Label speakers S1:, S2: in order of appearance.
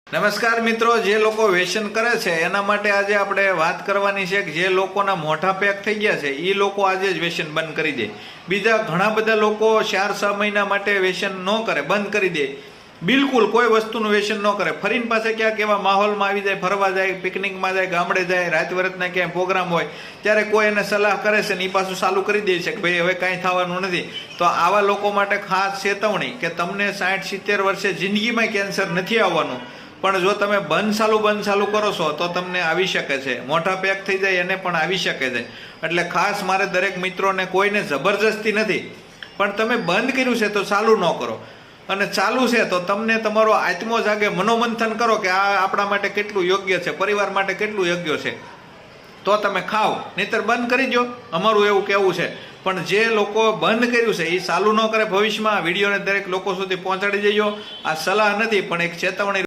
S1: નમસ્કાર મિત્રો, જે લોકો વ્યસન કરે છે એના માટે આજે આપણે વાત કરવાની છે કે જે લોકોના મોઢા પેક થઈ ગયા છે એ લોકો આજે જ વ્યસન બંધ કરી દે. બીજા ઘણા બધા લોકો 4-6 મહિના માટે વ્યસન ન કરે, બંધ કરી દે, બિલકુલ કોઈ વસ્તુનું વ્યસન ન કરે. ફરીને પાસે ક્યાંક એવા માહોલમાં આવી જાય, ફરવા જાય, પિકનિકમાં જાય, ગામડે જાય, રાત વરતના ક્યાંય પ્રોગ્રામ હોય ત્યારે કોઈ એને સલાહ કરે છે ને એ પાછું ચાલુ કરી દે છે કે ભાઈ હવે કાંઈ થવાનું નથી. તો આવા લોકો માટે ખાસ ચેતવણી કે તમને 60-70 વર્ષે જિંદગીમાં કેન્સર નથી આવવાનું, પણ જો તમે બંધ ચાલુ કરો છો તો તમને આવી શકે છે. મોઢા પેક થઈ જાય એને પણ આવી શકે છે. એટલે ખાસ મારે દરેક મિત્રોને, કોઈને જબરજસ્તી નથી, પણ તમે બંધ કર્યું છે તો ચાલુ ન કરો. અને ચાલુ છે તો તમને તમારો આત્મો જાગે, મનોમંથન કરો કે આ આપણા માટે કેટલું યોગ્ય છે, પરિવાર માટે કેટલું યોગ્ય છે, તો તમે ખાઓ, નહીતર બંધ કરી દો. અમારું એવું કહેવું છે. પણ જે લોકો બંધ કર્યું છે એ ચાલુ ન કરે ભવિષ્યમાં. વિડીયોને દરેક લોકો સુધી પહોંચાડી દેજો. આ સલાહ નથી પણ એક ચેતવણી.